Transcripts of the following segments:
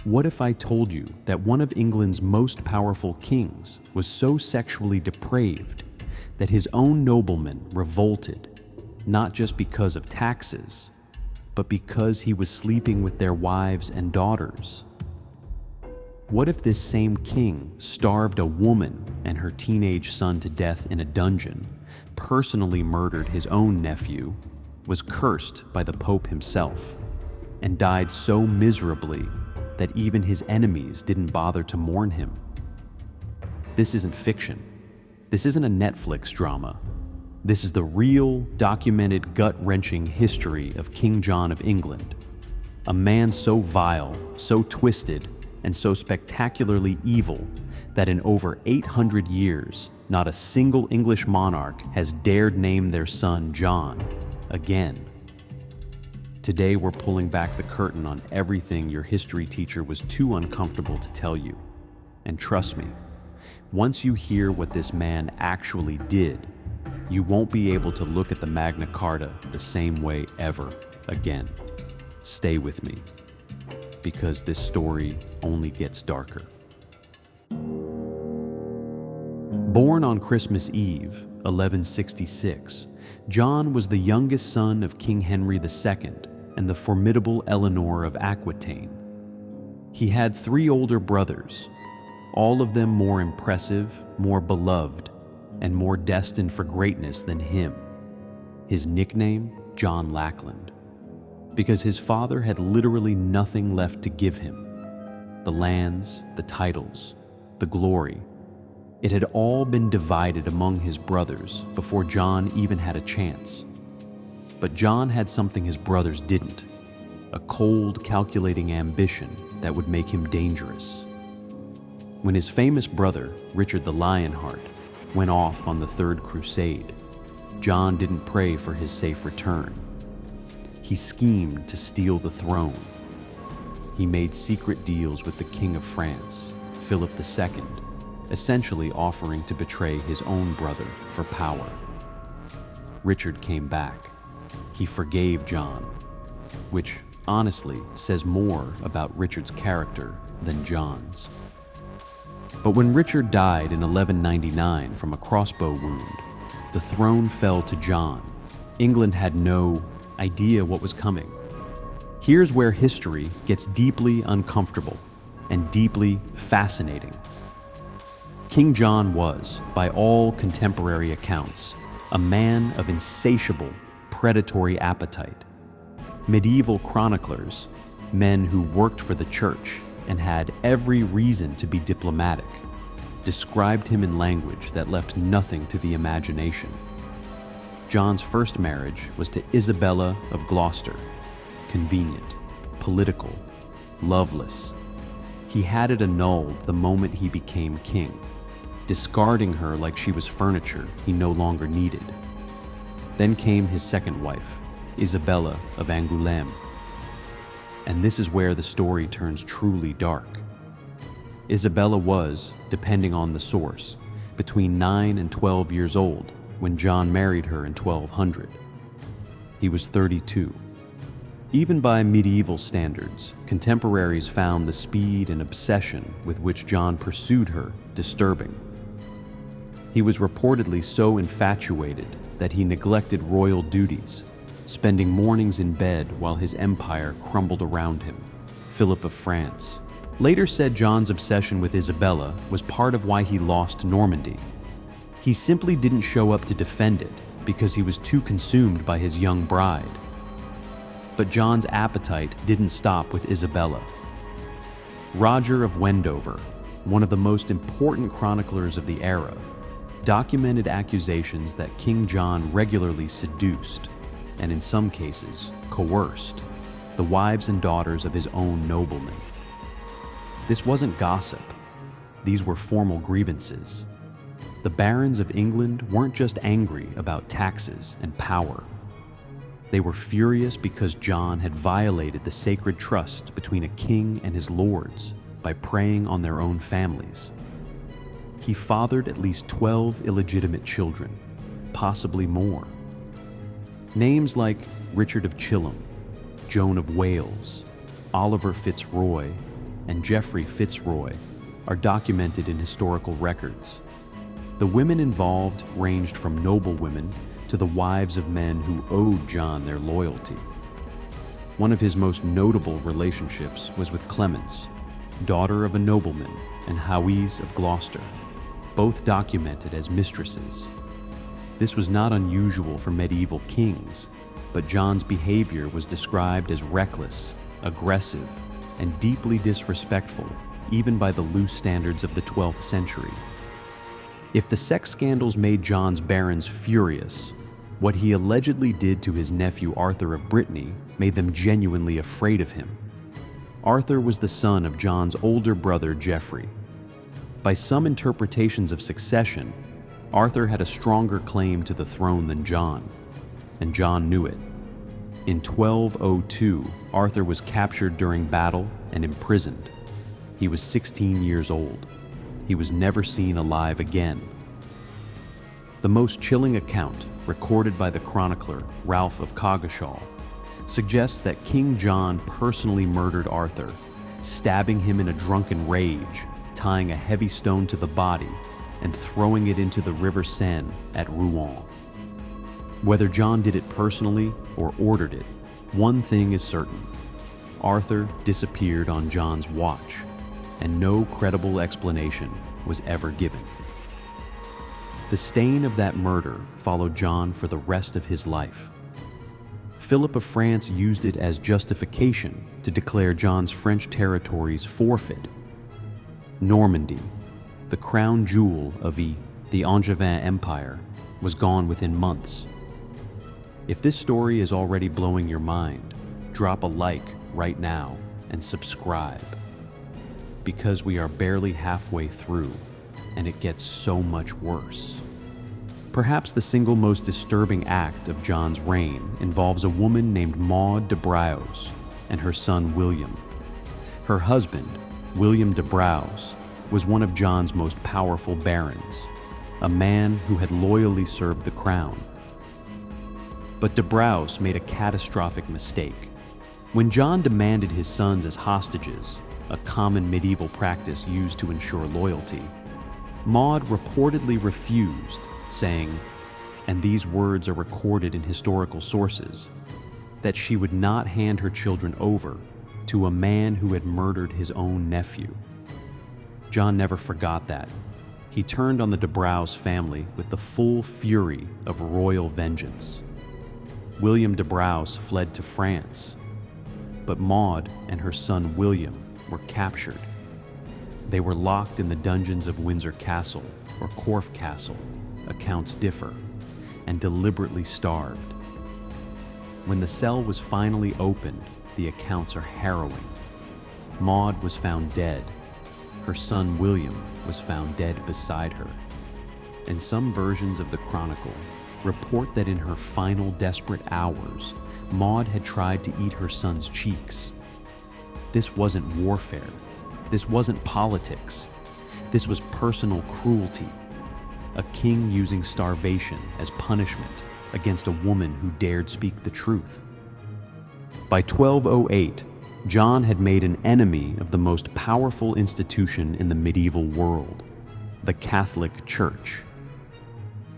What if I told you that one of England's most powerful kings was so sexually depraved that his own noblemen revolted, not just because of taxes, but because he was sleeping with their wives and daughters? What if this same king starved a woman and her teenage son to death in a dungeon, personally murdered his own nephew, was cursed by the Pope himself, and died so miserably that even his enemies didn't bother to mourn him? This isn't fiction. This isn't a Netflix drama. This is the real, documented, gut-wrenching history of King John of England, a man so vile, so twisted, and so spectacularly evil that in over 800 years, not a single English monarch has dared name their son John again. Today, we're pulling back the curtain on everything your history teacher was too uncomfortable to tell you. And trust me, once you hear what this man actually did, you won't be able to look at the Magna Carta the same way ever again. Stay with me, because this story only gets darker. Born on Christmas Eve, 1166, John was the youngest son of King Henry II and the formidable Eleanor of Aquitaine. He had 3 older brothers, all of them more impressive, more beloved, and more destined for greatness than him. His nickname, John Lackland, because his father had literally nothing left to give him. The lands, the titles, the glory. It had all been divided among his brothers before John even had a chance. But John had something his brothers didn't, a cold, calculating ambition that would make him dangerous. When his famous brother, Richard the Lionheart, went off on the Third Crusade, John didn't pray for his safe return. He schemed to steal the throne. He made secret deals with the King of France, Philip II, essentially offering to betray his own brother for power. Richard came back. He forgave John, which honestly says more about Richard's character than John's. But when Richard died in 1199 from a crossbow wound, the throne fell to John. England had no idea what was coming. Here's where history gets deeply uncomfortable and deeply fascinating. King John was, by all contemporary accounts, a man of insatiable, predatory appetite. Medieval chroniclers, men who worked for the church and had every reason to be diplomatic, described him in language that left nothing to the imagination. John's first marriage was to Isabella of Gloucester. Convenient, political, loveless. He had it annulled the moment he became king, discarding her like she was furniture he no longer needed. Then came his second wife, Isabella of Angoulême. And this is where the story turns truly dark. Isabella was, depending on the source, between 9 and 12 years old when John married her in 1200. He was 32. Even by medieval standards, contemporaries found the speed and obsession with which John pursued her disturbing. He was reportedly so infatuated that he neglected royal duties, spending mornings in bed while his empire crumbled around him. Philip of France later said John's obsession with Isabella was part of why he lost Normandy. He simply didn't show up to defend it because he was too consumed by his young bride. But John's appetite didn't stop with Isabella. Roger of Wendover, one of the most important chroniclers of the era, documented accusations that King John regularly seduced, and in some cases, coerced, the wives and daughters of his own noblemen. This wasn't gossip. These were formal grievances. The barons of England weren't just angry about taxes and power. They were furious because John had violated the sacred trust between a king and his lords by preying on their own families. He fathered at least 12 illegitimate children, possibly more. Names like Richard of Chilham, Joan of Wales, Oliver Fitzroy, and Geoffrey Fitzroy are documented in historical records. The women involved ranged from noblewomen to the wives of men who owed John their loyalty. One of his most notable relationships was with Clemence, daughter of a nobleman and Hawise of Gloucester, both documented as mistresses. This was not unusual for medieval kings, but John's behavior was described as reckless, aggressive, and deeply disrespectful, even by the loose standards of the 12th century. If the sex scandals made John's barons furious, what he allegedly did to his nephew Arthur of Brittany made them genuinely afraid of him. Arthur was the son of John's older brother Geoffrey. By some interpretations of succession, Arthur had a stronger claim to the throne than John, and John knew it. In 1202, Arthur was captured during battle and imprisoned. He was 16 years old. He was never seen alive again. The most chilling account, recorded by the chronicler Ralph of Coggeshall, suggests that King John personally murdered Arthur, stabbing him in a drunken rage, tying a heavy stone to the body, and throwing it into the River Seine at Rouen. Whether John did it personally or ordered it, one thing is certain: Arthur disappeared on John's watch, and no credible explanation was ever given. The stain of that murder followed John for the rest of his life. Philip of France used it as justification to declare John's French territories forfeit. Normandy, the crown jewel of the Angevin Empire, was gone within months. If this story is already blowing your mind, drop a like right now and subscribe, because we are barely halfway through and it gets so much worse. Perhaps the single most disturbing act of John's reign involves a woman named Maud de Braos and her son William. Her husband, William de Braos, was one of John's most powerful barons, a man who had loyally served the crown. But de Braos made a catastrophic mistake. When John demanded his sons as hostages, a common medieval practice used to ensure loyalty, Maud reportedly refused, saying, and these words are recorded in historical sources, that she would not hand her children over to a man who had murdered his own nephew. John never forgot that. He turned on the de Braos family with the full fury of royal vengeance. William de Braos fled to France, but Maud and her son William were captured. They were locked in the dungeons of Windsor Castle or Corfe Castle, accounts differ, and deliberately starved. When the cell was finally opened, the accounts are harrowing. Maud was found dead. Her son William was found dead beside her. And some versions of the chronicle report that in her final desperate hours, Maud had tried to eat her son's cheeks. This wasn't warfare. This wasn't politics. This was personal cruelty. A king using starvation as punishment against a woman who dared speak the truth. By 1208, John had made an enemy of the most powerful institution in the medieval world, the Catholic Church.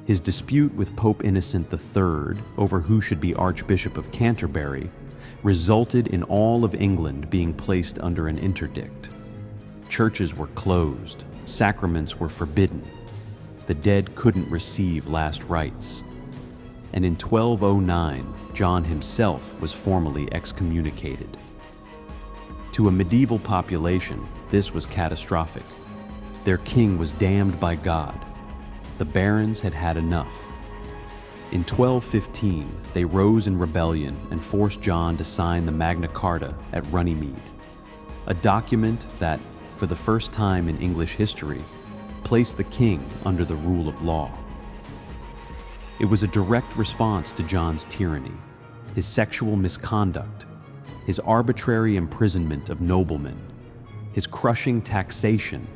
His dispute with Pope Innocent III over who should be Archbishop of Canterbury resulted in all of England being placed under an interdict. Churches were closed, sacraments were forbidden, the dead couldn't receive last rites. And in 1209, John himself was formally excommunicated. To a medieval population, this was catastrophic. Their king was damned by God. The barons had had enough. In 1215, they rose in rebellion and forced John to sign the Magna Carta at Runnymede, a document that, for the first time in English history, placed the king under the rule of law. It was a direct response to John's tyranny, his sexual misconduct, his arbitrary imprisonment of noblemen, his crushing taxation,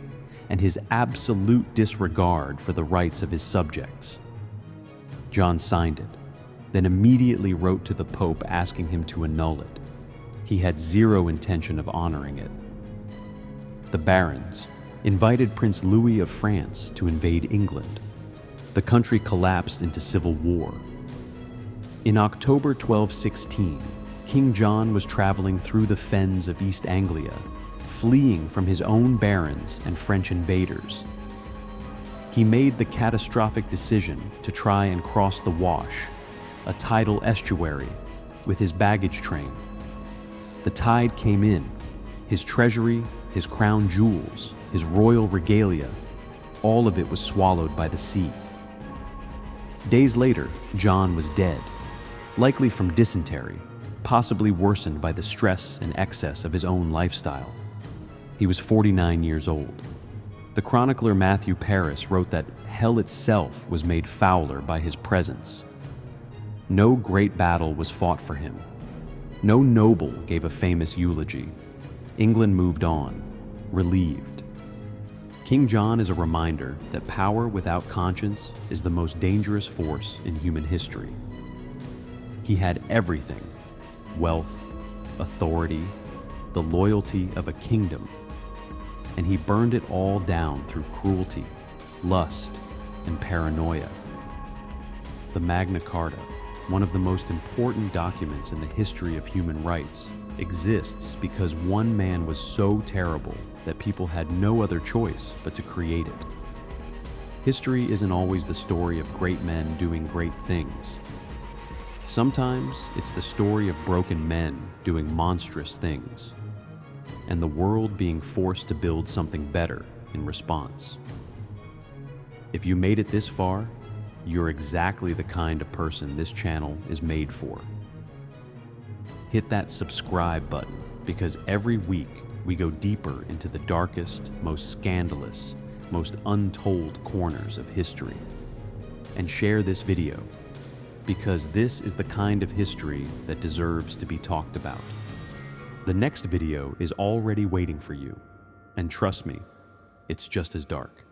and his absolute disregard for the rights of his subjects. John signed it, then immediately wrote to the Pope asking him to annul it. He had zero intention of honoring it. the barons, invited Prince Louis of France to invade England. The country collapsed into civil war. In October 1216, King John was traveling through the fens of East Anglia, fleeing from his own barons and French invaders. He made the catastrophic decision to try and cross the Wash, a tidal estuary, with his baggage train. The tide came in. His treasury, his crown jewels, his royal regalia, all of it was swallowed by the sea. Days later, John was dead, likely from dysentery, possibly worsened by the stress and excess of his own lifestyle. He was 49 years old. The chronicler Matthew Paris wrote that hell itself was made fouler by his presence. No great battle was fought for him. No noble gave a famous eulogy. England moved on, relieved. King John is a reminder that power without conscience is the most dangerous force in human history. He had everything: wealth, authority, the loyalty of a kingdom, and he burned it all down through cruelty, lust, and paranoia. The Magna Carta, one of the most important documents in the history of human rights, exists because one man was so terrible that people had no other choice but to create it. History isn't always the story of great men doing great things. Sometimes it's the story of broken men doing monstrous things, and the world being forced to build something better in response. If you made it this far, you're exactly the kind of person this channel is made for. Hit that subscribe button, because every week we go deeper into the darkest, most scandalous, most untold corners of history. And share this video, because this is the kind of history that deserves to be talked about. The next video is already waiting for you, and trust me, it's just as dark.